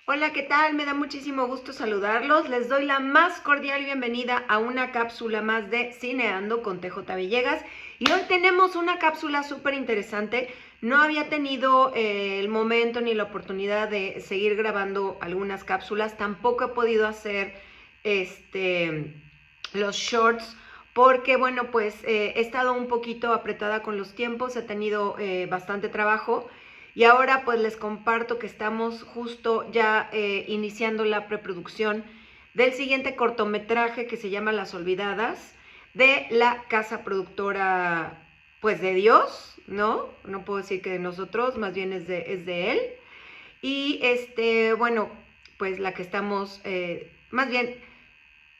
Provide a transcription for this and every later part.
Hola, ¿qué tal? Me da muchísimo gusto saludarlos. Les doy la más cordial bienvenida a una cápsula más de Cineando con TJ Villegas. Y hoy tenemos una cápsula súper interesante. No había tenido el momento ni la oportunidad de seguir grabando algunas cápsulas. Tampoco he podido hacer los shorts porque, bueno, pues he estado un poquito apretada con los tiempos. He tenido bastante trabajo. Y ahora pues les comparto que estamos justo ya iniciando la preproducción del siguiente cortometraje que se llama Las Olvidadas, de la casa productora pues de Dios, ¿no? No puedo decir que de nosotros, más bien es de él. Y bueno, pues la que estamos, más bien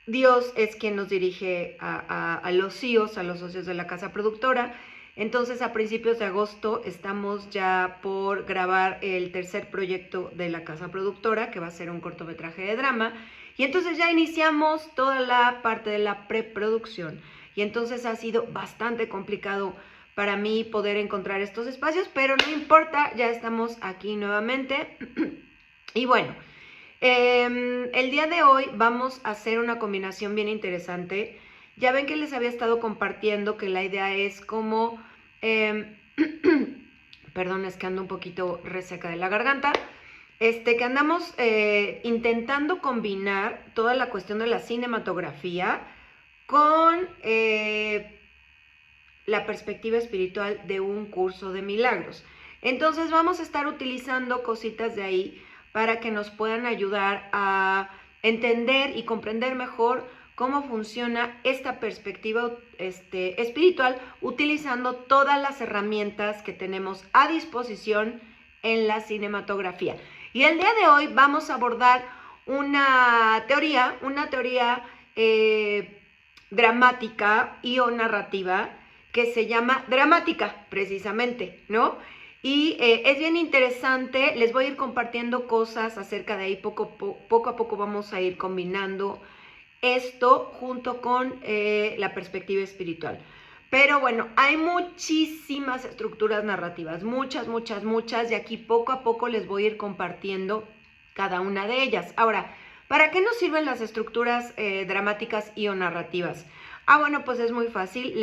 Dios es quien nos dirige a los CEOs, a los socios de la casa productora. Entonces, a principios de agosto estamos ya por grabar el tercer proyecto de la casa productora, que va a ser un cortometraje de drama. Y entonces ya iniciamos toda la parte de la preproducción. Y entonces ha sido bastante complicado para mí poder encontrar estos espacios, pero no importa, ya estamos aquí nuevamente. Y bueno, el día de hoy vamos a hacer una combinación bien interesante. Ya ven que les había estado compartiendo que la idea es como... perdón, es que ando un poquito reseca de la garganta. Que andamos intentando combinar toda la cuestión de la cinematografía con la perspectiva espiritual de un curso de milagros. Entonces vamos a estar utilizando cositas de ahí para que nos puedan ayudar a entender y comprender mejor cómo funciona esta perspectiva espiritual, utilizando todas las herramientas que tenemos a disposición en la cinematografía. Y el día de hoy vamos a abordar una teoría dramática y o narrativa que se llama dramática, precisamente, ¿no? Y es bien interesante, les voy a ir compartiendo cosas acerca de ahí, poco a poco vamos a ir combinando esto junto con la perspectiva espiritual. Pero bueno, hay muchísimas estructuras narrativas, muchas, y aquí poco a poco les voy a ir compartiendo cada una de ellas. Ahora, ¿para qué nos sirven las estructuras dramáticas y o narrativas? Bueno, pues es muy fácil,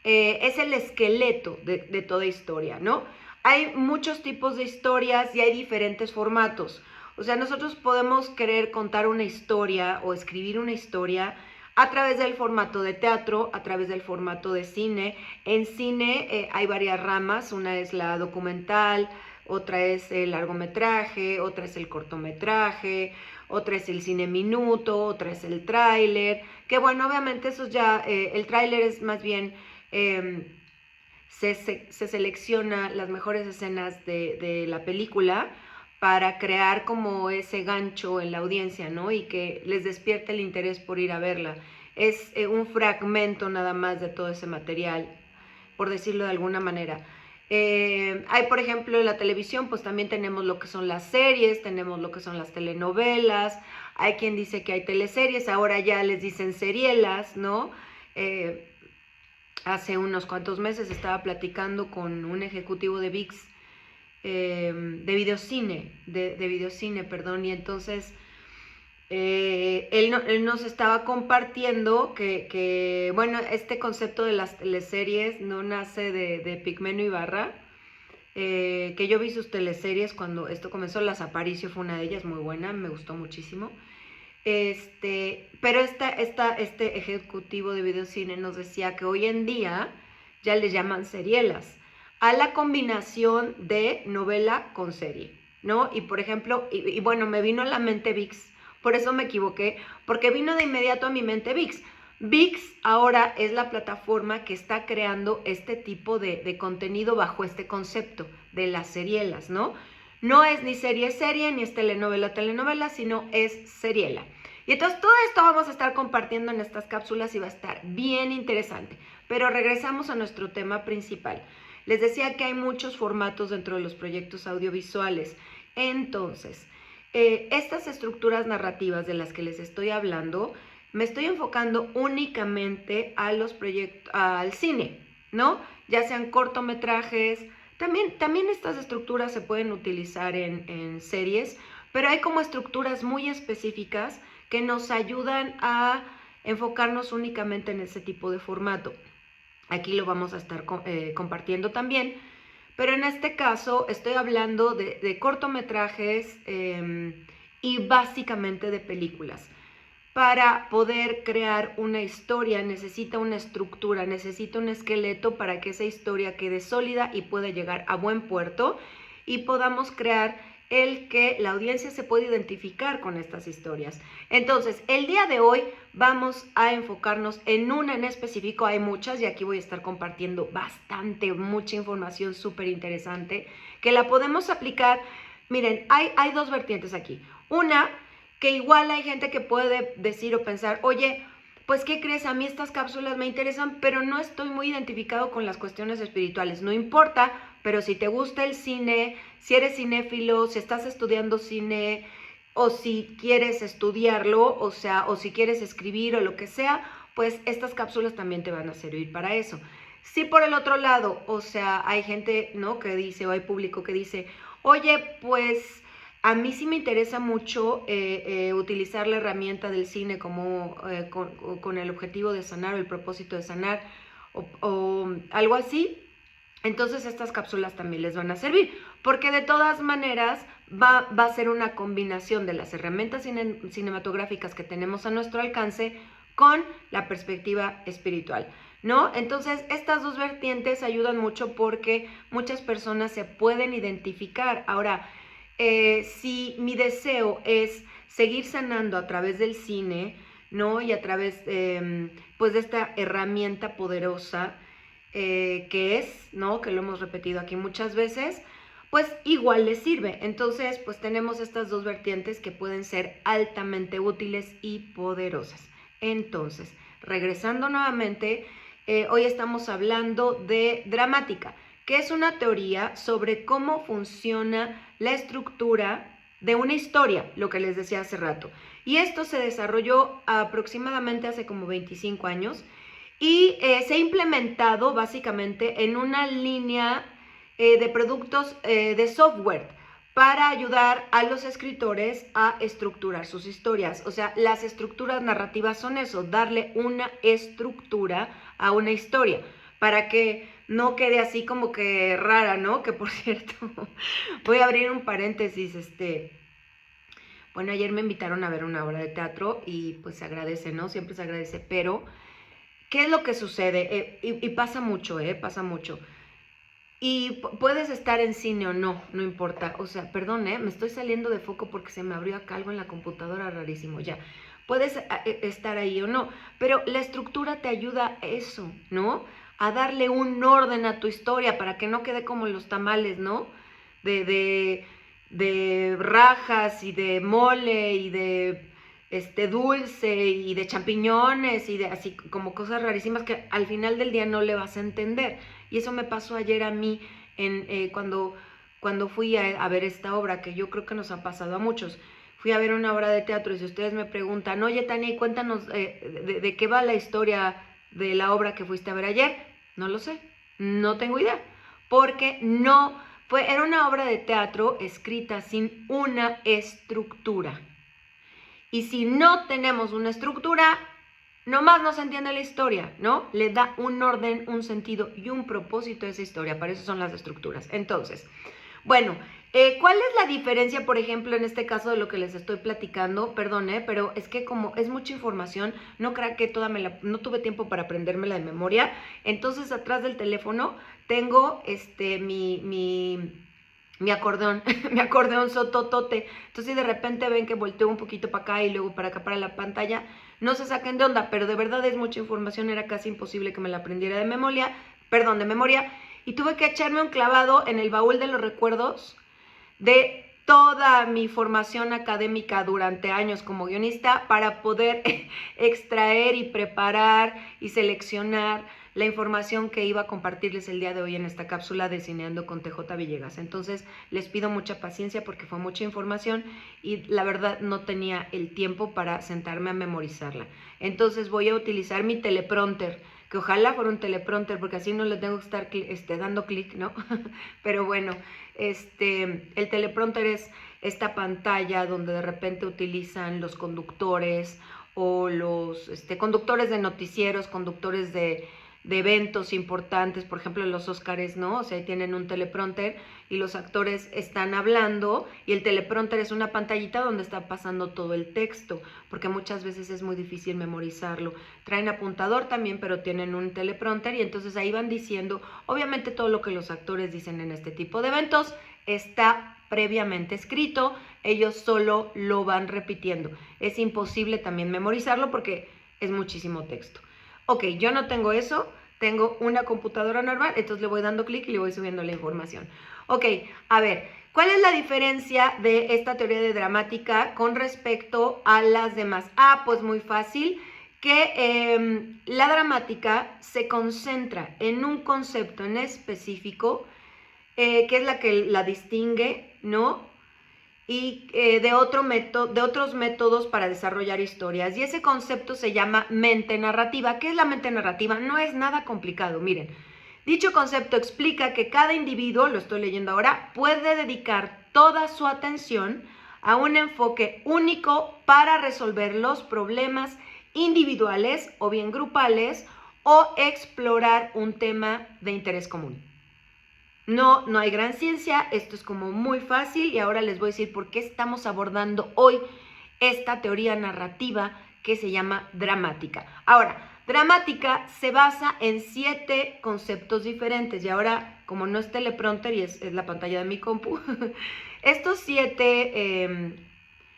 es el esqueleto de toda historia, ¿no? Hay muchos tipos de historias y hay diferentes formatos. O sea, nosotros podemos querer contar una historia o escribir una historia a través del formato de teatro, a través del formato de cine. En cine hay varias ramas, una es la documental, otra es el largometraje, otra es el cortometraje, otra es el cine minuto, otra es el tráiler, que bueno, obviamente eso ya, el tráiler es más bien, se selecciona las mejores escenas de la película para crear como ese gancho en la audiencia, ¿no? Y que les despierte el interés por ir a verla. Es un fragmento nada más de todo ese material, por decirlo de alguna manera. Hay, por ejemplo, en la televisión, pues también tenemos lo que son las series, tenemos lo que son las telenovelas, hay quien dice que hay teleseries, ahora ya les dicen serielas, ¿no? Hace unos cuantos meses estaba platicando con un ejecutivo de ViX, de videocine, perdón, y entonces él nos estaba compartiendo que, bueno, este concepto de las teleseries no nace de Pigmeno Ibarra, que yo vi sus teleseries cuando esto comenzó. Las Aparicio fue una de ellas, muy buena, me gustó muchísimo. Pero este ejecutivo de videocine nos decía que hoy en día ya les llaman serielas a la combinación de novela con serie, ¿no? Y por ejemplo, y bueno, me vino a la mente ViX, por eso me equivoqué, porque vino de inmediato a mi mente ViX. ViX ahora es la plataforma que está creando este tipo de contenido bajo este concepto de las serielas, ¿no? No es ni serie, ni es telenovela, sino es seriela. Y entonces todo esto vamos a estar compartiendo en estas cápsulas y va a estar bien interesante. Pero regresamos a nuestro tema principal. Les decía que hay muchos formatos dentro de los proyectos audiovisuales. Entonces, estas estructuras narrativas de las que les estoy hablando, me estoy enfocando únicamente a los proyectos, al cine, ¿no? Ya sean cortometrajes. También estas estructuras se pueden utilizar en series, pero hay como estructuras muy específicas que nos ayudan a enfocarnos únicamente en ese tipo de formato. Aquí lo vamos a estar compartiendo también, pero en este caso estoy hablando de cortometrajes y básicamente de películas. Para poder crear una historia necesita una estructura, necesita un esqueleto para que esa historia quede sólida y pueda llegar a buen puerto y podamos crear el que la audiencia se pueda identificar con estas historias. Entonces, el día de hoy vamos a enfocarnos en una en específico. Hay muchas y aquí voy a estar compartiendo mucha información súper interesante que la podemos aplicar. Miren, hay dos vertientes aquí. Una, que igual hay gente que puede decir o pensar, oye, pues ¿qué crees? A mí estas cápsulas me interesan, pero no estoy muy identificado con las cuestiones espirituales. No importa, pero si te gusta el cine, si eres cinéfilo, si estás estudiando cine, o si quieres estudiarlo, o si quieres escribir o lo que sea, pues estas cápsulas también te van a servir para eso. Si por el otro lado, hay gente, ¿no?, que dice, o hay público que dice, oye, pues a mí sí me interesa mucho utilizar la herramienta del cine como con el objetivo de sanar o el propósito de sanar o algo así. Entonces estas cápsulas también les van a servir, porque de todas maneras va a ser una combinación de las herramientas cinematográficas que tenemos a nuestro alcance con la perspectiva espiritual, ¿no? Entonces estas dos vertientes ayudan mucho porque muchas personas se pueden identificar. Ahora, si mi deseo es seguir sanando a través del cine, ¿no?, y a través pues de esta herramienta poderosa que es, ¿no?, que lo hemos repetido aquí muchas veces, pues igual les sirve. Entonces, pues tenemos estas dos vertientes que pueden ser altamente útiles y poderosas. Entonces, regresando nuevamente, hoy estamos hablando de dramática, que es una teoría sobre cómo funciona la estructura de una historia, lo que les decía hace rato. Y esto se desarrolló aproximadamente hace como 25 años y se ha implementado básicamente en una línea de productos de software para ayudar a los escritores a estructurar sus historias. O sea, las estructuras narrativas son eso, darle una estructura a una historia, para que no quede así como que rara, ¿no? Que por cierto, voy a abrir un paréntesis, bueno, ayer me invitaron a ver una obra de teatro y pues se agradece, ¿no? Siempre se agradece, pero ¿qué es lo que sucede? Y pasa mucho, pasa mucho. Y puedes estar en cine o no, no importa. O sea, perdón, me estoy saliendo de foco porque se me abrió acá algo en la computadora rarísimo, ya. Puedes estar ahí o no, pero la estructura te ayuda a eso, ¿no? A darle un orden a tu historia para que no quede como los tamales, ¿no? De rajas y de mole y de dulce y de champiñones y de así como cosas rarísimas que al final del día no le vas a entender. Y eso me pasó ayer a mí cuando fui a ver esta obra, que yo creo que nos ha pasado a muchos. Fui a ver una obra de teatro y si ustedes me preguntan, oye Tania, cuéntanos de qué va la historia de la obra que fuiste a ver ayer, no lo sé, no tengo idea, porque era una obra de teatro escrita sin una estructura. Y si no tenemos una estructura, nomás no se entiende la historia, ¿no? Le da un orden, un sentido y un propósito a esa historia. Para eso son las estructuras. Entonces, bueno, ¿cuál es la diferencia, por ejemplo, en este caso de lo que les estoy platicando? Perdón, pero es que como es mucha información, no crean que no tuve tiempo para aprendérmela de memoria. Entonces, atrás del teléfono tengo mi acordeón, mi acordeón sototote. Entonces, si de repente ven que volteo un poquito para acá y luego para acá para la pantalla, no se saquen de onda, pero de verdad es mucha información, era casi imposible que me la aprendiera de memoria, y tuve que echarme un clavado en el baúl de los recuerdos de toda mi formación académica durante años como guionista para poder extraer y preparar y seleccionar la información que iba a compartirles el día de hoy en esta cápsula de Cineando con TJ Villegas. Entonces les pido mucha paciencia porque fue mucha información y la verdad no tenía el tiempo para sentarme a memorizarla. Entonces voy a utilizar mi teleprompter, que ojalá fuera un teleprompter, porque así no le tengo que estar dando clic, ¿no? Pero bueno, el teleprompter es esta pantalla donde de repente utilizan los conductores o los conductores de noticieros, conductores de eventos importantes, por ejemplo los Óscares, ¿no? O sea, ahí tienen un teleprompter y los actores están hablando y el teleprompter es una pantallita donde está pasando todo el texto, porque muchas veces es muy difícil memorizarlo. Traen apuntador también, pero tienen un teleprompter y entonces ahí van diciendo, obviamente todo lo que los actores dicen en este tipo de eventos está previamente escrito, ellos solo lo van repitiendo. Es imposible también memorizarlo porque es muchísimo texto. Ok, yo no tengo eso, tengo una computadora normal, entonces le voy dando clic y le voy subiendo la información. Ok, a ver, ¿cuál es la diferencia de esta teoría de dramática con respecto a las demás? Pues muy fácil, que la dramática se concentra en un concepto en específico, que es la que la distingue, ¿no? Y de otros métodos para desarrollar historias. Y ese concepto se llama mente narrativa. ¿Qué es la mente narrativa? No es nada complicado, miren. Dicho concepto explica que cada individuo, lo estoy leyendo ahora, puede dedicar toda su atención a un enfoque único para resolver los problemas individuales o bien grupales o explorar un tema de interés común. No hay gran ciencia, esto es como muy fácil y ahora les voy a decir por qué estamos abordando hoy esta teoría narrativa que se llama dramática. Ahora, dramática se basa en 7 conceptos diferentes y ahora, como no es teleprompter y es la pantalla de mi compu, estos 7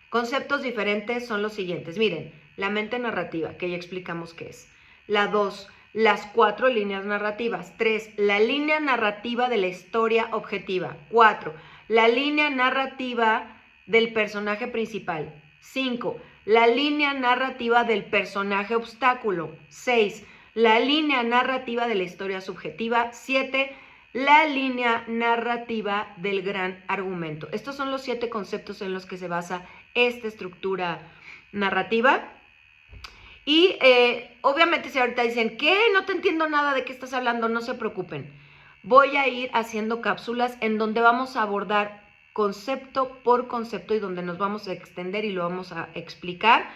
conceptos diferentes son los siguientes. Miren, la mente narrativa, que ya explicamos qué es. La 2, las 4 líneas narrativas. 3, la línea narrativa de la historia objetiva. 4, la línea narrativa del personaje principal. 5, la línea narrativa del personaje obstáculo. 6, la línea narrativa de la historia subjetiva. 7, la línea narrativa del gran argumento. Estos son los 7 conceptos en los que se basa esta estructura narrativa. Y obviamente si ahorita dicen, ¿qué? No te entiendo nada de qué estás hablando, no se preocupen. Voy a ir haciendo cápsulas en donde vamos a abordar concepto por concepto y donde nos vamos a extender y lo vamos a explicar.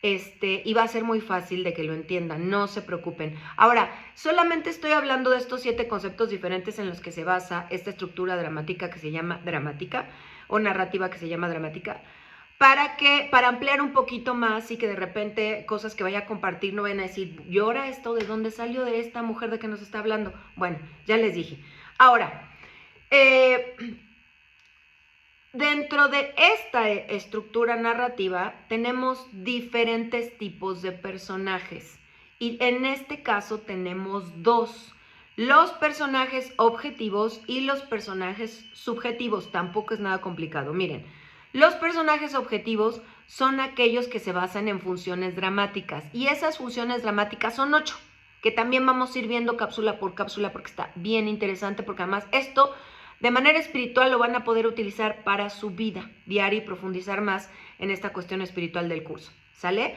Y va a ser muy fácil de que lo entiendan, no se preocupen. Ahora, solamente estoy hablando de estos 7 conceptos diferentes en los que se basa esta estructura dramática que se llama dramática, o narrativa que se llama dramática, para ampliar un poquito más y que de repente cosas que vaya a compartir no vayan a decir, ¿y ahora esto de dónde salió de esta mujer de que nos está hablando? Bueno, ya les dije. Ahora, dentro de esta estructura narrativa tenemos diferentes tipos de personajes y en este caso tenemos 2, los personajes objetivos y los personajes subjetivos. Tampoco es nada complicado, miren. Los personajes objetivos son aquellos que se basan en funciones dramáticas y esas funciones dramáticas son 8, que también vamos a ir viendo cápsula por cápsula porque está bien interesante, porque además esto de manera espiritual lo van a poder utilizar para su vida diaria y profundizar más en esta cuestión espiritual del curso, ¿sale?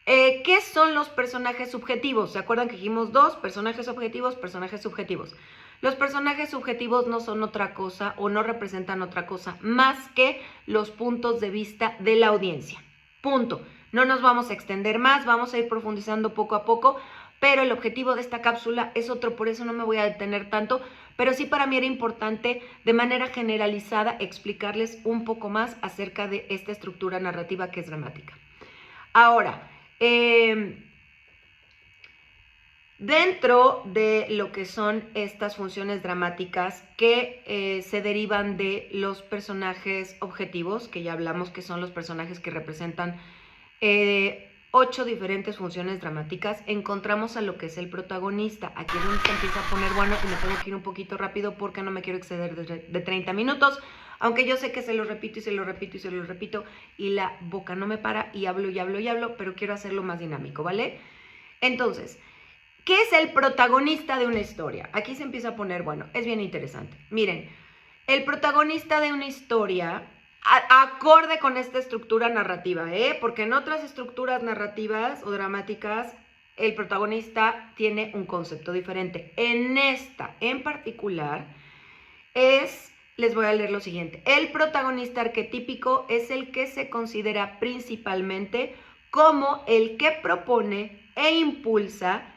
¿Qué son los personajes subjetivos? ¿Se acuerdan que dijimos 2? Personajes objetivos, personajes subjetivos. Los personajes subjetivos no son otra cosa o no representan otra cosa más que los puntos de vista de la audiencia. Punto. No nos vamos a extender más, vamos a ir profundizando poco a poco, pero el objetivo de esta cápsula es otro, por eso no me voy a detener tanto, pero sí para mí era importante de manera generalizada explicarles un poco más acerca de esta estructura narrativa que es dramática. Ahora, dentro de lo que son estas funciones dramáticas que se derivan de los personajes objetivos, que ya hablamos que son los personajes que representan 8 diferentes funciones dramáticas, encontramos a lo que es el protagonista. Aquí es donde se empieza a poner bueno y me tengo que ir un poquito rápido porque no me quiero exceder de 30 minutos, aunque yo sé que se lo repito y se lo repito y se lo repito y la boca no me para y hablo y hablo y hablo, pero quiero hacerlo más dinámico, ¿vale? Entonces, ¿qué es el protagonista de una historia? Aquí se empieza a poner, bueno, es bien interesante. Miren, el protagonista de una historia, acorde con esta estructura narrativa, porque en otras estructuras narrativas o dramáticas el protagonista tiene un concepto diferente. En esta en particular les voy a leer lo siguiente. El protagonista arquetípico es el que se considera principalmente como el que propone e impulsa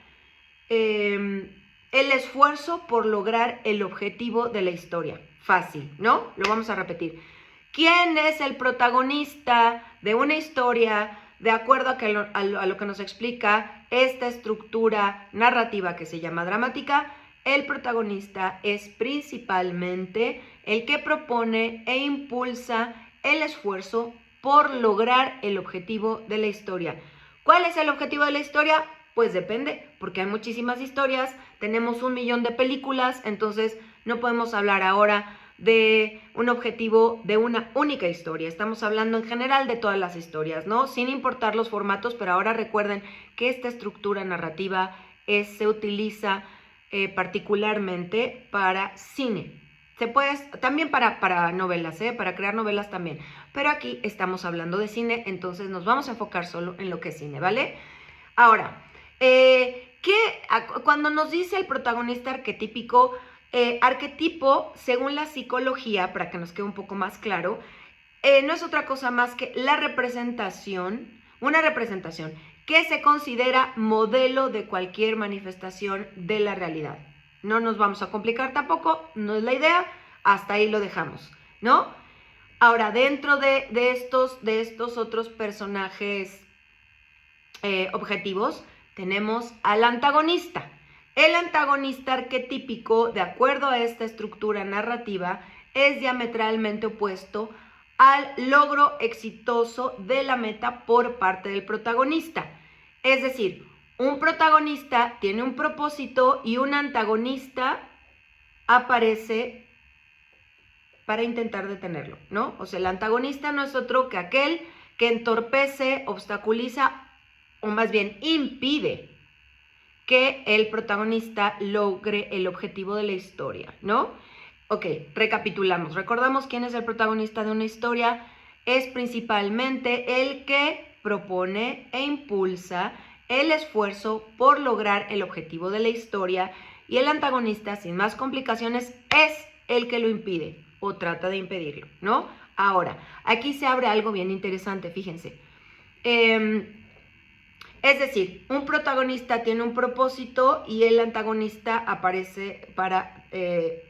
el esfuerzo por lograr el objetivo de la historia. Fácil, ¿no? Lo vamos a repetir. ¿Quién es el protagonista de una historia de acuerdo a lo que nos explica esta estructura narrativa que se llama dramática? El protagonista es principalmente el que propone e impulsa el esfuerzo por lograr el objetivo de la historia. ¿Cuál es el objetivo de la historia? Pues depende, porque hay muchísimas historias, tenemos 1 millón de películas, entonces no podemos hablar ahora de un objetivo de una única historia. Estamos hablando en general de todas las historias, ¿no? Sin importar los formatos, pero ahora recuerden que esta estructura narrativa se utiliza particularmente para cine. Se puede también para novelas, para crear novelas también. Pero aquí estamos hablando de cine, entonces nos vamos a enfocar solo en lo que es cine, ¿vale? Ahora, cuando nos dice el protagonista arquetípico, arquetipo, según la psicología, para que nos quede un poco más claro, no es otra cosa más que la representación, una representación que se considera modelo de cualquier manifestación de la realidad. No nos vamos a complicar tampoco, no es la idea, hasta ahí lo dejamos, ¿no? Ahora, dentro de estos otros personajes objetivos, tenemos al antagonista. El antagonista arquetípico, de acuerdo a esta estructura narrativa, es diametralmente opuesto al logro exitoso de la meta por parte del protagonista. Es decir, un protagonista tiene un propósito y un antagonista aparece para intentar detenerlo, ¿no? O sea, el antagonista no es otro que aquel que entorpece, obstaculiza o más bien impide que el protagonista logre el objetivo de la historia, ¿no? Ok, recapitulamos. Recordamos quién es el protagonista de una historia. Es principalmente el que propone e impulsa el esfuerzo por lograr el objetivo de la historia, y el antagonista, sin más complicaciones, es el que lo impide o trata de impedirlo, ¿no? Ahora, aquí se abre algo bien interesante, fíjense. Es decir, un protagonista tiene un propósito y el antagonista aparece para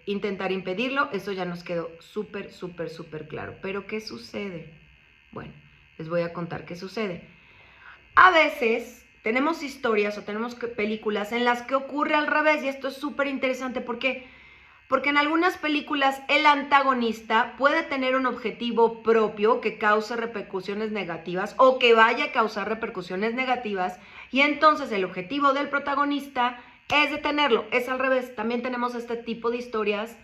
intentar impedirlo. Eso ya nos quedó súper, súper, súper claro. ¿Pero qué sucede? Bueno, les voy a contar qué sucede. A veces tenemos historias o tenemos películas en las que ocurre al revés, y esto es súper interesante. ¿Por qué? Porque en algunas películas el antagonista puede tener un objetivo propio que cause repercusiones negativas o que vaya a causar repercusiones negativas, y entonces el objetivo del protagonista es detenerlo. Es al revés. También tenemos este tipo de historias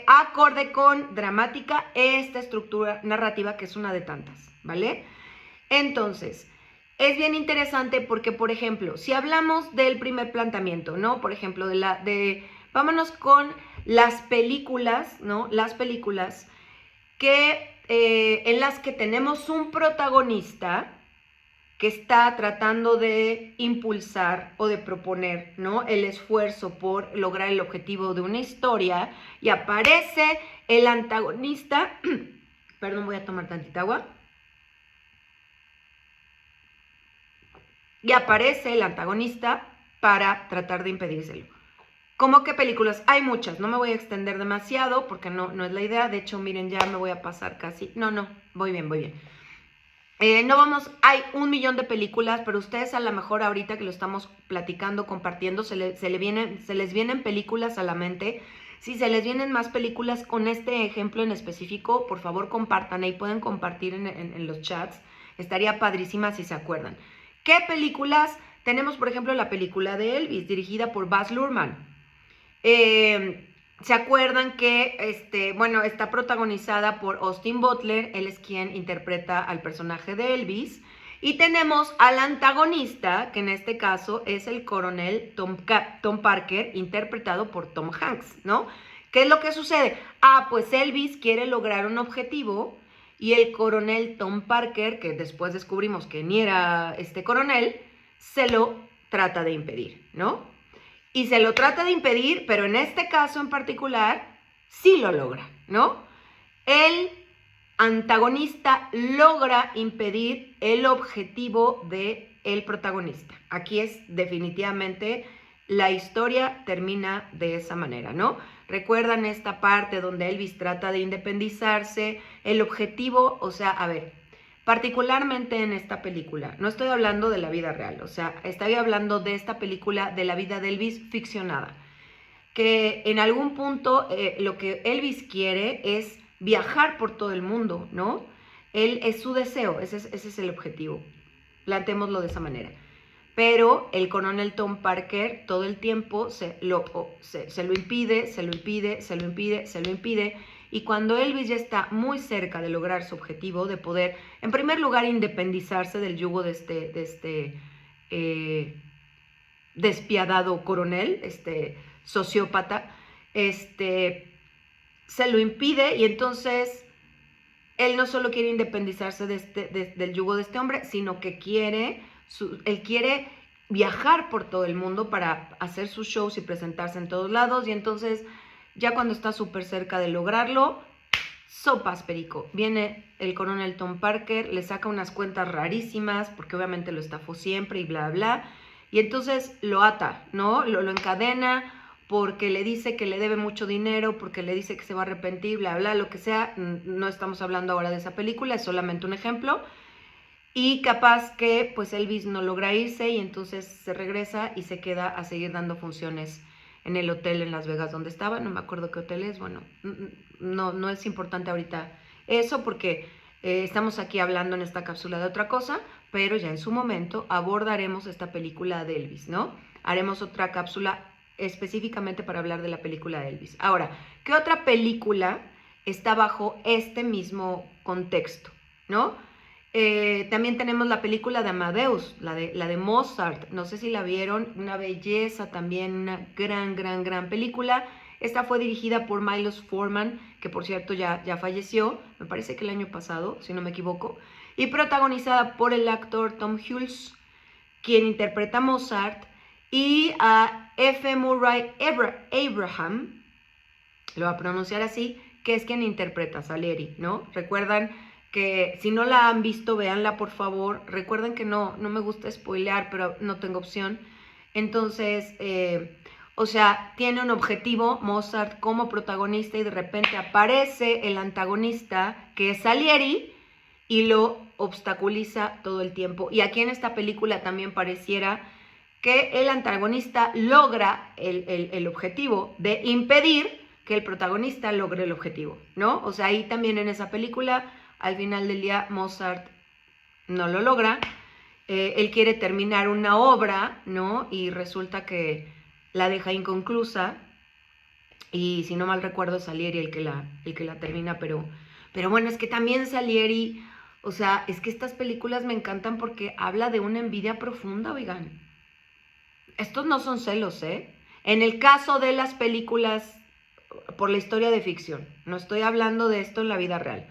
acorde con dramática, esta estructura narrativa que es una de tantas, ¿vale? Entonces, es bien interesante porque, por ejemplo, si hablamos del primer planteamiento, ¿no? Por ejemplo, vámonos con las películas, ¿no? Las películas en las que tenemos un protagonista que está tratando de impulsar o de proponer, ¿no?, el esfuerzo por lograr el objetivo de una historia, y aparece el antagonista. Perdón, voy a tomar tantita agua. Y aparece el antagonista para tratar de impedírselo. ¿Cómo qué películas? Hay muchas, no me voy a extender demasiado porque no es la idea. De hecho, miren, ya me voy a pasar casi. No, voy bien. Hay 1 millón de películas, pero ustedes a lo mejor ahorita que lo estamos platicando, compartiendo, se les vienen películas a la mente. Si se les vienen más películas con este ejemplo en específico, por favor compartan, ahí pueden compartir en los chats. Estaría padrísima si se acuerdan. ¿Qué películas? Tenemos, por ejemplo, la película de Elvis, dirigida por Baz Luhrmann. ¿Se acuerdan que está protagonizada por Austin Butler? Él es quien interpreta al personaje de Elvis. Y tenemos al antagonista, que en este caso es el coronel Tom Parker, interpretado por Tom Hanks, ¿no? ¿Qué es lo que sucede? Pues Elvis quiere lograr un objetivo y el coronel Tom Parker, que después descubrimos que ni era coronel, se lo trata de impedir, ¿no? Y se lo trata de impedir, pero en este caso en particular, sí lo logra, ¿no? El antagonista logra impedir el objetivo del protagonista. Aquí es definitivamente la historia termina de esa manera, ¿no? ¿Recuerdan esta parte donde Elvis trata de independizarse? El objetivo, o sea, a ver, particularmente en esta película, no estoy hablando de la vida real, o sea, estoy hablando de esta película de la vida de Elvis ficcionada, que en algún punto lo que Elvis quiere es viajar por todo el mundo, ¿no? Él es su deseo, ese es el objetivo. Plantémoslo de esa manera. Pero el coronel Tom Parker todo el tiempo se lo impide, se lo impide, se lo impide, se lo impide. Y cuando Elvis ya está muy cerca de lograr su objetivo, de poder, en primer lugar, independizarse del yugo de este despiadado coronel, sociópata, se lo impide y entonces él no solo quiere independizarse del yugo de este hombre, sino que él quiere viajar por todo el mundo para hacer sus shows y presentarse en todos lados, y entonces ya cuando está súper cerca de lograrlo, sopas perico, viene el coronel Tom Parker, le saca unas cuentas rarísimas, porque obviamente lo estafó siempre y bla, bla, y entonces lo ata, ¿no? Lo encadena porque le dice que le debe mucho dinero, porque le dice que se va a arrepentir, bla, bla, lo que sea. No estamos hablando ahora de esa película, es solamente un ejemplo. Y capaz que pues Elvis no logra irse y entonces se regresa y se queda a seguir dando funciones en el hotel en Las Vegas donde estaba, no me acuerdo qué hotel es, bueno, no es importante ahorita eso porque estamos aquí hablando en esta cápsula de otra cosa, pero ya en su momento abordaremos esta película de Elvis, ¿no? Haremos otra cápsula específicamente para hablar de la película de Elvis. Ahora, ¿qué otra película está bajo este mismo contexto, ¿no? También tenemos la película de Amadeus, la de Mozart, no sé si la vieron, una belleza también, una gran película. Esta fue dirigida por Milos Forman, que por cierto ya falleció, me parece que el año pasado, si no me equivoco, y protagonizada por el actor Tom Hulce, quien interpreta a Mozart, y a F. Murray Abraham, lo va a pronunciar así, que es quien interpreta a Salieri, ¿no? Recuerdan que si no la han visto, véanla por favor. Recuerden que no me gusta spoilear, pero no tengo opción. Entonces, o sea, tiene un objetivo Mozart como protagonista y de repente aparece el antagonista que es Salieri y lo obstaculiza todo el tiempo. Y aquí en esta película también pareciera que el antagonista logra el objetivo de impedir que el protagonista logre el objetivo, ¿no? O sea, ahí también en esa película, al final del día, Mozart no lo logra. Él quiere terminar una obra, ¿no? Y resulta que la deja inconclusa. Y si no mal recuerdo, Salieri el que la termina, pero bueno, es que también Salieri, o sea, es que estas películas me encantan porque habla de una envidia profunda, oigan. Estos no son celos, ¿eh? En el caso de las películas por la historia de ficción, no estoy hablando de esto en la vida real,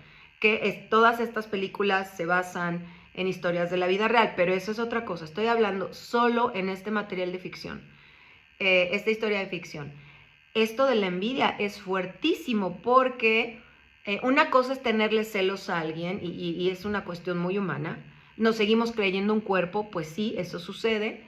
todas estas películas se basan en historias de la vida real, pero eso es otra cosa, estoy hablando solo en este material de ficción, esta historia de ficción. Esto de la envidia es fuertísimo porque una cosa es tenerle celos a alguien y es una cuestión muy humana, nos seguimos creyendo un cuerpo, pues sí, eso sucede,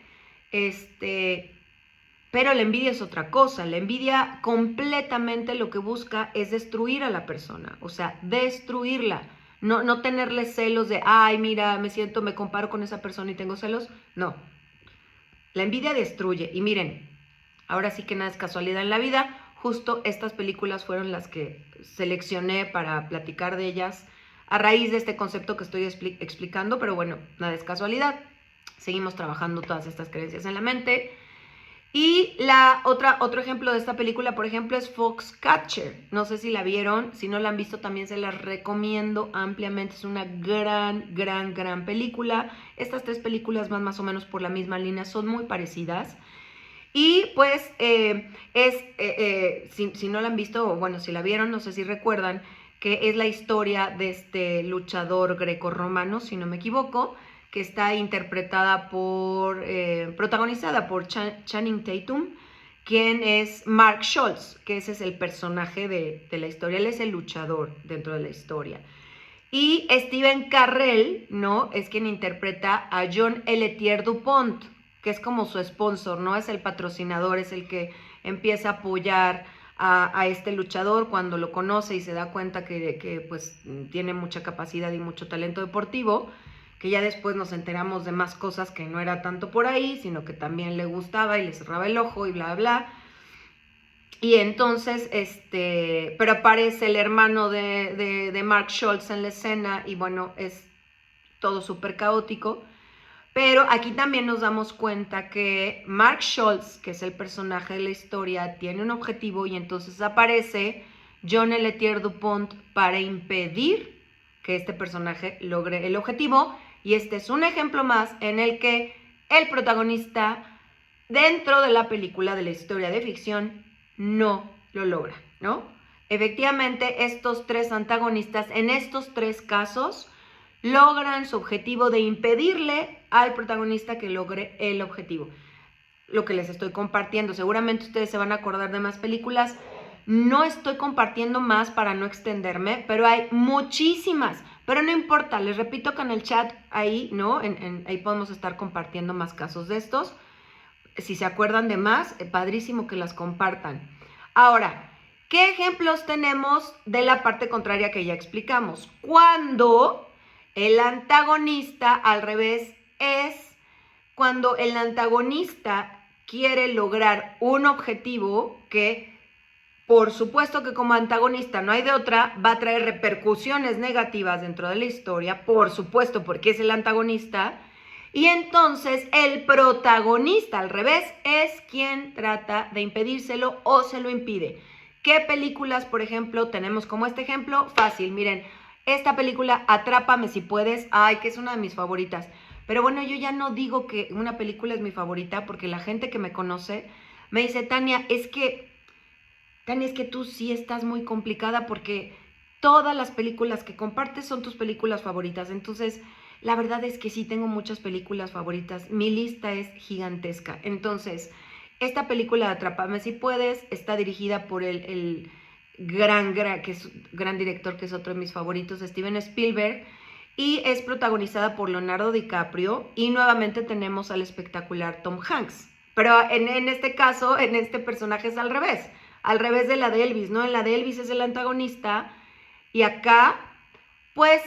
pero la envidia es otra cosa. La envidia completamente lo que busca es destruir a la persona, o sea, destruirla. No tenerle celos de, ay, mira, me comparo con esa persona y tengo celos. No, la envidia destruye. Y miren, ahora sí que nada es casualidad en la vida. Justo estas películas fueron las que seleccioné para platicar de ellas a raíz de este concepto que estoy explicando, pero bueno, nada es casualidad. Seguimos trabajando todas estas creencias en la mente. Y otro ejemplo de esta película, por ejemplo, es Foxcatcher. No sé si la vieron, si no la han visto también se las recomiendo ampliamente. Es una gran película. Estas tres películas van más o menos por la misma línea, son muy parecidas. Y pues si no la han visto, o bueno, si la vieron, no sé si recuerdan, que es la historia de este luchador grecorromano, si no me equivoco, que está protagonizada por Channing Tatum, quien es Mark Schultz, que ese es el personaje de la historia, él es el luchador dentro de la historia. Y Steven Carell, ¿no? Es quien interpreta a John Eletier Dupont, que es como su sponsor, ¿no? Es el patrocinador, es el que empieza a apoyar a este luchador cuando lo conoce y se da cuenta que pues tiene mucha capacidad y mucho talento deportivo, que ya después nos enteramos de más cosas que no era tanto por ahí, sino que también le gustaba y le cerraba el ojo y bla, bla. Y entonces, pero aparece el hermano de Mark Schultz en la escena y bueno, es todo súper caótico. Pero aquí también nos damos cuenta que Mark Schultz, que es el personaje de la historia, tiene un objetivo y entonces aparece John Eletier Dupont para impedir que este personaje logre el objetivo. Y este es un ejemplo más en el que el protagonista dentro de la película de la historia de ficción no lo logra, ¿no? Efectivamente, estos tres antagonistas en estos tres casos logran su objetivo de impedirle al protagonista que logre el objetivo. Lo que les estoy compartiendo, seguramente ustedes se van a acordar de más películas. No estoy compartiendo más para no extenderme, pero hay muchísimas. Pero no importa, les repito que en el chat ahí, ¿no? Ahí podemos estar compartiendo más casos de estos. Si se acuerdan de más, padrísimo que las compartan. Ahora, ¿qué ejemplos tenemos de la parte contraria que ya explicamos? Cuando el antagonista, al revés, es cuando el antagonista quiere lograr un objetivo que, por supuesto que como antagonista no hay de otra, va a traer repercusiones negativas dentro de la historia, por supuesto, porque es el antagonista. Y entonces el protagonista, al revés, es quien trata de impedírselo o se lo impide. ¿Qué películas, por ejemplo, tenemos como este ejemplo? Fácil, miren, esta película Atrápame si puedes, ay, que es una de mis favoritas. Pero bueno, yo ya no digo que una película es mi favorita porque la gente que me conoce me dice, Tania, es que tú sí estás muy complicada porque todas las películas que compartes son tus películas favoritas. Entonces, la verdad es que sí tengo muchas películas favoritas. Mi lista es gigantesca. Entonces, esta película de Atrápame si puedes está dirigida por el gran director, que es otro de mis favoritos, Steven Spielberg, y es protagonizada por Leonardo DiCaprio y nuevamente tenemos al espectacular Tom Hanks. Pero en este caso, en este personaje es al revés de la de Elvis, ¿no? En la de Elvis es el antagonista y acá, pues,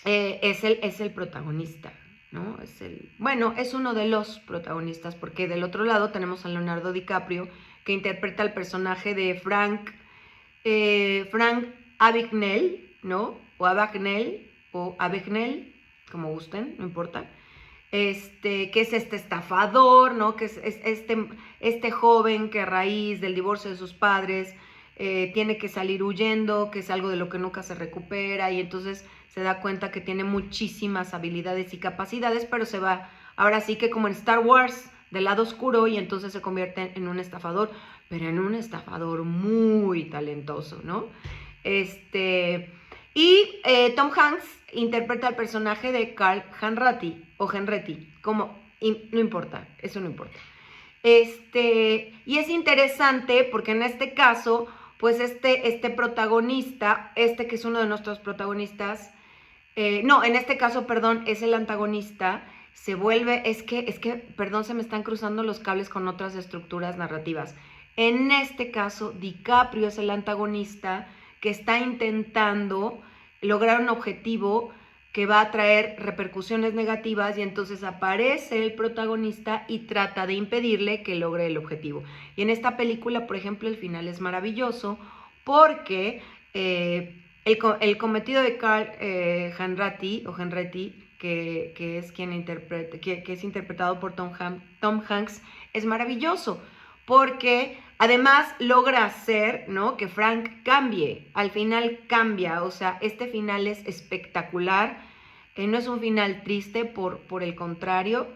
es el protagonista, ¿no? Es uno de los protagonistas, porque del otro lado tenemos a Leonardo DiCaprio, que interpreta el personaje de Frank Abagnale, ¿no? O Abagnale, como gusten, no importa. Que es este estafador, ¿no? Que es este joven que a raíz del divorcio de sus padres tiene que salir huyendo, que es algo de lo que nunca se recupera y entonces se da cuenta que tiene muchísimas habilidades y capacidades, pero se va, ahora sí que como en Star Wars, del lado oscuro y entonces se convierte en un estafador, pero en un estafador muy talentoso, ¿no? Y Tom Hanks interpreta al personaje de Carl Hanratty, no importa, eso no importa. Y es interesante porque en este caso, pues este protagonista, que es uno de nuestros protagonistas, en este caso, perdón, es el antagonista, se vuelve, perdón, se me están cruzando los cables con otras estructuras narrativas. En este caso, DiCaprio es el antagonista que está intentando lograr un objetivo que va a traer repercusiones negativas y entonces aparece el protagonista y trata de impedirle que logre el objetivo. Y en esta película, por ejemplo, el final es maravilloso porque el cometido de Carl Hanratty, que es quien interpreta, que es interpretado por Tom Hanks, es maravilloso porque además logra hacer, ¿no?, que Frank cambie, al final cambia, o sea, este final es espectacular, no es un final triste, por el contrario,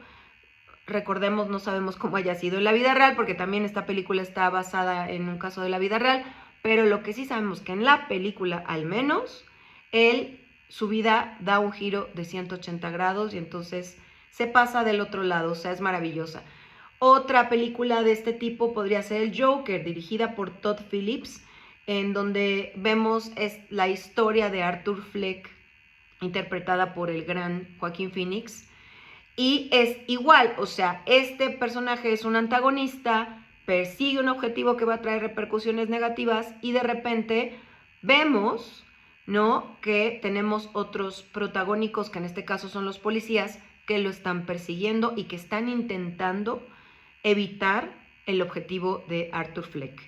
recordemos, no sabemos cómo haya sido en la vida real, porque también esta película está basada en un caso de la vida real, pero lo que sí sabemos que en la película, al menos, él su vida da un giro de 180 grados y entonces se pasa del otro lado, o sea, es maravillosa. Otra película de este tipo podría ser El Joker, dirigida por Todd Phillips, en donde vemos la historia de Arthur Fleck, interpretada por el gran Joaquín Phoenix. Y es igual, o sea, este personaje es un antagonista, persigue un objetivo que va a traer repercusiones negativas y de repente vemos, ¿no?, que tenemos otros protagónicos, que en este caso son los policías, que lo están persiguiendo y que están intentando evitar el objetivo de Arthur Fleck,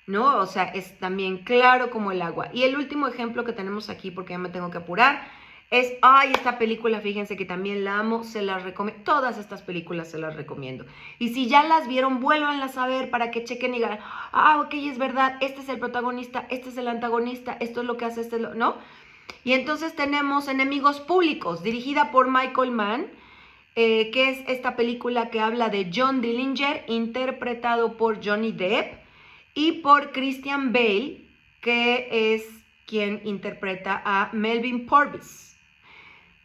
¿no? O sea, es también claro como el agua. Y el último ejemplo que tenemos aquí, porque ya me tengo que apurar, es, esta película, fíjense que también la amo, se las recomiendo, todas estas películas se las recomiendo. Y si ya las vieron, vuélvanlas a ver para que chequen y digan, ok, es verdad, este es el protagonista, este es el antagonista, esto es lo que hace, ¿no? Y entonces tenemos Enemigos Públicos, dirigida por Michael Mann, que es esta película que habla de John Dillinger, interpretado por Johnny Depp, y por Christian Bale, que es quien interpreta a Melvin Purvis,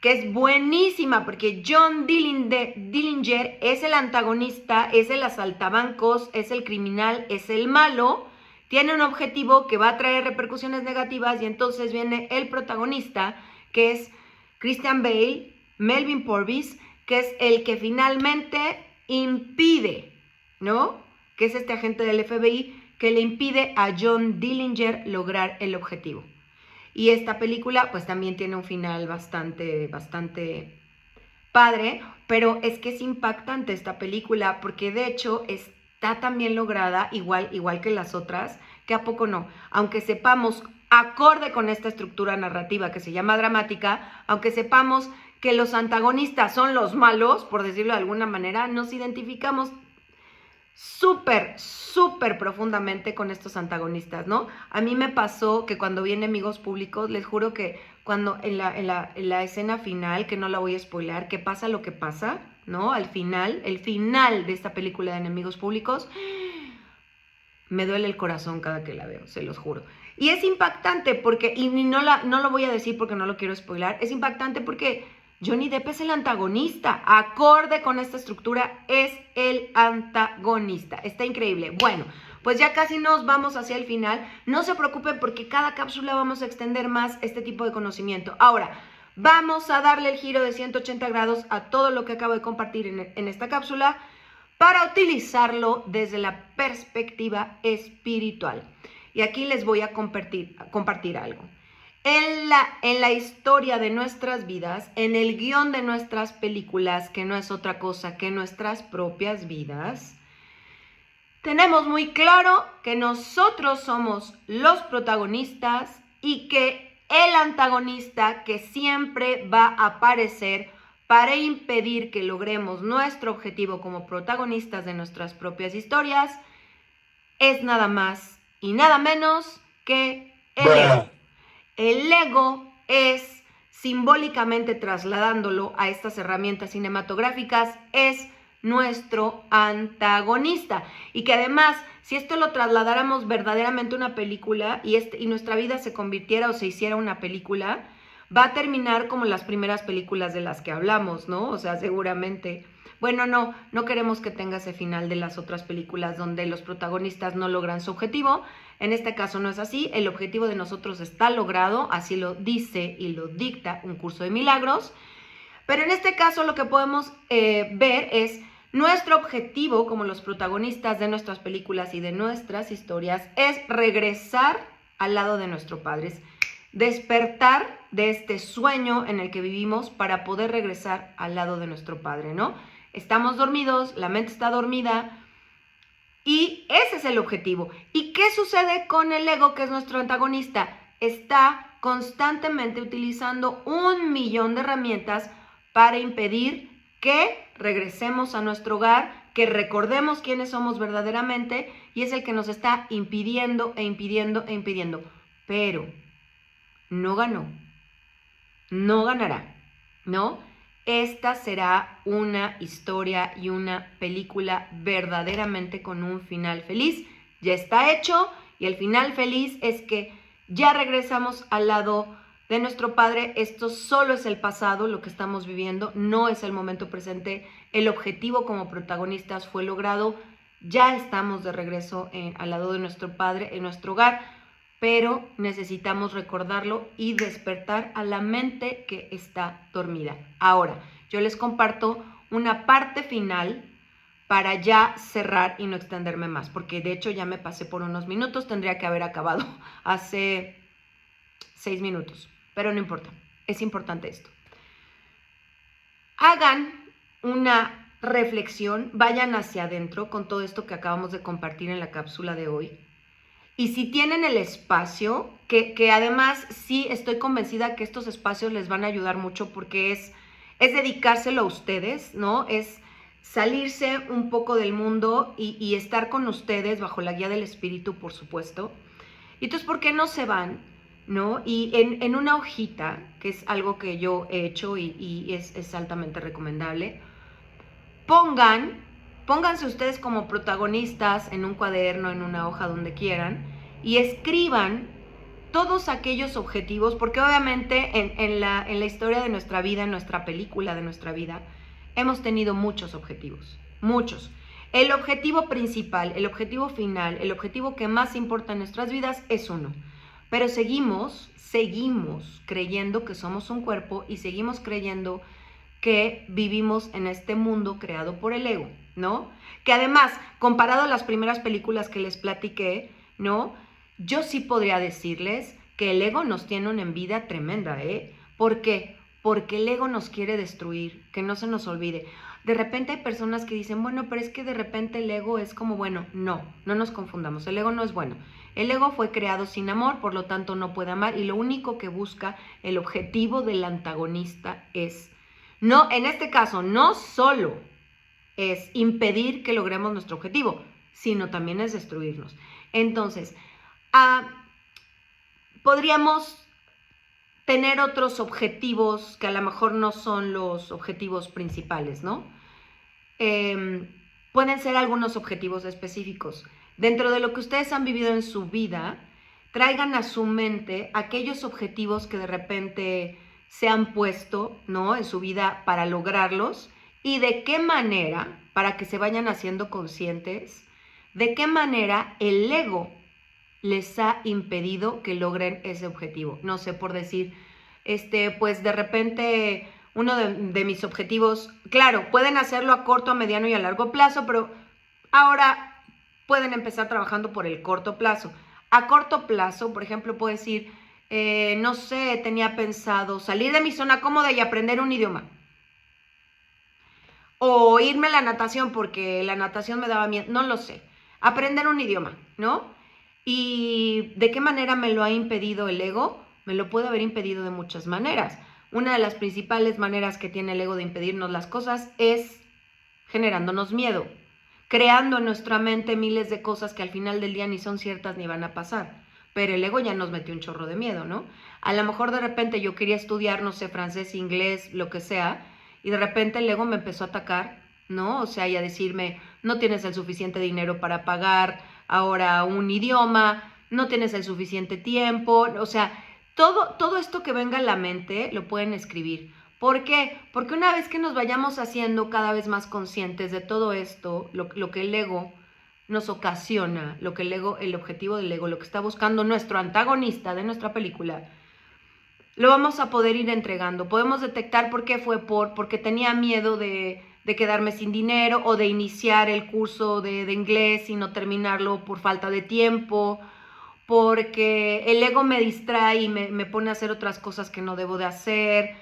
que es buenísima porque John Dillinger es el antagonista, es el asaltabancos, es el criminal, es el malo, tiene un objetivo que va a traer repercusiones negativas y entonces viene el protagonista, que es Christian Bale, Melvin Purvis, que es el que finalmente impide, ¿no?, que es este agente del FBI que le impide a John Dillinger lograr el objetivo. Y esta película pues también tiene un final bastante padre, pero es que es impactante esta película porque de hecho está también lograda igual que las otras, que a poco no, aunque sepamos, acorde con esta estructura narrativa que se llama dramática, aunque sepamos que los antagonistas son los malos, por decirlo de alguna manera, nos identificamos súper profundamente con estos antagonistas, ¿no? A mí me pasó que cuando vi Enemigos Públicos, les juro que cuando en la escena final, que no la voy a spoilear, que pasa lo que pasa, ¿no? Al final, el final de esta película de Enemigos Públicos, me duele el corazón cada que la veo, se los juro. Y es impactante porque, y no lo voy a decir porque no lo quiero spoilar, es impactante porque Johnny Depp es el antagonista, acorde con esta estructura, es el antagonista. Está increíble. Bueno, pues ya casi nos vamos hacia el final. No se preocupen porque cada cápsula vamos a extender más este tipo de conocimiento. Ahora, vamos a darle el giro de 180 grados a todo lo que acabo de compartir en esta cápsula para utilizarlo desde la perspectiva espiritual. Y aquí les voy a compartir algo. En la historia de nuestras vidas, en el guión de nuestras películas, que no es otra cosa que nuestras propias vidas, tenemos muy claro que nosotros somos los protagonistas y que el antagonista que siempre va a aparecer para impedir que logremos nuestro objetivo como protagonistas de nuestras propias historias es nada más y nada menos que el ego. El ego es, simbólicamente trasladándolo a estas herramientas cinematográficas, es nuestro antagonista. Y que además, si esto lo trasladáramos verdaderamente a una película y nuestra vida se convirtiera o se hiciera una película, va a terminar como las primeras películas de las que hablamos, ¿no? O sea, seguramente. Bueno, no queremos que tenga ese final de las otras películas donde los protagonistas no logran su objetivo. En este caso no es así, el objetivo de nosotros está logrado, así lo dice y lo dicta un curso de milagros. Pero en este caso lo que podemos ver es nuestro objetivo como los protagonistas de nuestras películas y de nuestras historias es regresar al lado de nuestro Padre, es despertar de este sueño en el que vivimos para poder regresar al lado de nuestro Padre, ¿no? Estamos dormidos, la mente está dormida y ese es el objetivo. ¿Y qué sucede con el ego, que es nuestro antagonista? Está constantemente utilizando 1.000.000 de herramientas para impedir que regresemos a nuestro hogar, que recordemos quiénes somos verdaderamente, y es el que nos está impidiendo e impidiendo e impidiendo. Pero no ganó, no ganará, ¿no? Esta será una historia y una película verdaderamente con un final feliz. Ya está hecho y el final feliz es que ya regresamos al lado de nuestro Padre. Esto solo es el pasado, lo que estamos viviendo, no es el momento presente. El objetivo como protagonistas fue logrado, ya estamos de regreso al lado de nuestro Padre, en nuestro hogar, pero necesitamos recordarlo y despertar a la mente que está dormida. Ahora, yo les comparto una parte final para ya cerrar y no extenderme más, porque de hecho ya me pasé por unos minutos, tendría que haber acabado hace 6 minutos, pero no importa, es importante esto. Hagan una reflexión, vayan hacia adentro con todo esto que acabamos de compartir en la cápsula de hoy. Y si tienen el espacio, que además sí estoy convencida que estos espacios les van a ayudar mucho porque es dedicárselo a ustedes, ¿no? Es salirse un poco del mundo y estar con ustedes bajo la guía del espíritu, por supuesto. Y entonces, ¿por qué no se van, no? Y en una hojita, que es algo que yo he hecho y es altamente recomendable, pónganse ustedes como protagonistas en un cuaderno, en una hoja, donde quieran, y escriban todos aquellos objetivos, porque obviamente en la historia de nuestra vida, en nuestra película de nuestra vida, hemos tenido muchos objetivos, muchos. El objetivo principal, el objetivo final, el objetivo que más importa en nuestras vidas es uno, pero seguimos creyendo que somos un cuerpo y seguimos creyendo que vivimos en este mundo creado por el ego, ¿no? Que además, comparado a las primeras películas que les platiqué, ¿no? Yo sí podría decirles que el ego nos tiene una envidia tremenda, ¿eh? ¿Por qué? Porque el ego nos quiere destruir, que no se nos olvide. De repente hay personas que dicen, bueno, pero es que de repente el ego es como bueno. No nos confundamos, el ego no es bueno. El ego fue creado sin amor, por lo tanto no puede amar, y lo único que busca, el objetivo del antagonista es, no, en este caso, no solo es impedir que logremos nuestro objetivo, sino también es destruirnos. Entonces, podríamos tener otros objetivos que a lo mejor no son los objetivos principales, ¿no? Pueden ser algunos objetivos específicos. Dentro de lo que ustedes han vivido en su vida, traigan a su mente aquellos objetivos que de repente se han puesto, ¿no?, en su vida para lograrlos, y de qué manera, para que se vayan haciendo conscientes, de qué manera el ego les ha impedido que logren ese objetivo. No sé, por decir, pues de repente uno de mis objetivos, claro, pueden hacerlo a corto, a mediano y a largo plazo, pero ahora pueden empezar trabajando por el corto plazo. A corto plazo, por ejemplo, puedo decir, no sé, tenía pensado salir de mi zona cómoda y aprender un idioma. O irme a la natación porque la natación me daba miedo, no lo sé. Aprender un idioma, ¿no? ¿Y de qué manera me lo ha impedido el ego? Me lo puede haber impedido de muchas maneras. Una de las principales maneras que tiene el ego de impedirnos las cosas es generándonos miedo, creando en nuestra mente miles de cosas que al final del día ni son ciertas ni van a pasar. Pero el ego ya nos metió un chorro de miedo, ¿no? A lo mejor de repente yo quería estudiar, no sé, francés, inglés, lo que sea, y de repente el ego me empezó a atacar, ¿no? O sea, y a decirme, no tienes el suficiente dinero para pagar ahora un idioma, no tienes el suficiente tiempo, o sea, todo esto que venga a la mente lo pueden escribir. ¿Por qué? Porque una vez que nos vayamos haciendo cada vez más conscientes de todo esto, lo que el ego nos ocasiona, lo que el objetivo del ego, lo que está buscando nuestro antagonista de nuestra película, lo vamos a poder ir entregando. Podemos detectar por qué fue porque tenía miedo de quedarme sin dinero, o de iniciar el curso de inglés y no terminarlo por falta de tiempo, porque el ego me distrae y me pone a hacer otras cosas que no debo de hacer.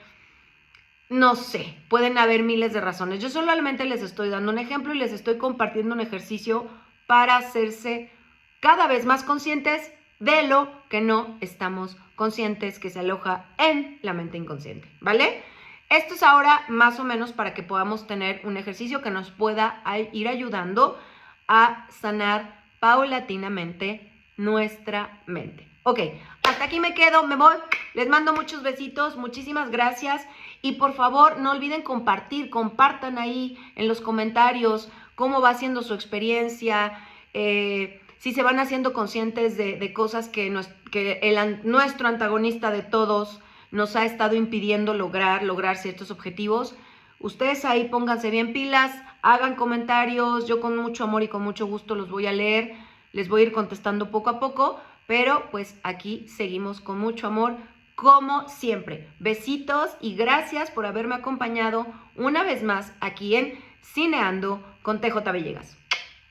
No sé, pueden haber miles de razones. Yo solamente les estoy dando un ejemplo y les estoy compartiendo un ejercicio para hacerse cada vez más conscientes de lo que no estamos conscientes, que se aloja en la mente inconsciente, ¿vale? Esto es ahora más o menos para que podamos tener un ejercicio que nos pueda ir ayudando a sanar paulatinamente nuestra mente. Ok, hasta aquí me quedo, me voy. Les mando muchos besitos, muchísimas gracias. Y por favor, no olviden compartan ahí en los comentarios cómo va siendo su experiencia, si se van haciendo conscientes de cosas que nuestro antagonista de todos nos ha estado impidiendo lograr ciertos objetivos. Ustedes ahí pónganse bien pilas, hagan comentarios, yo con mucho amor y con mucho gusto los voy a leer, les voy a ir contestando poco a poco, pero pues aquí seguimos con mucho amor, como siempre. Besitos y gracias por haberme acompañado una vez más aquí en Cineando con TJ Villegas.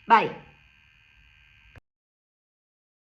Bye.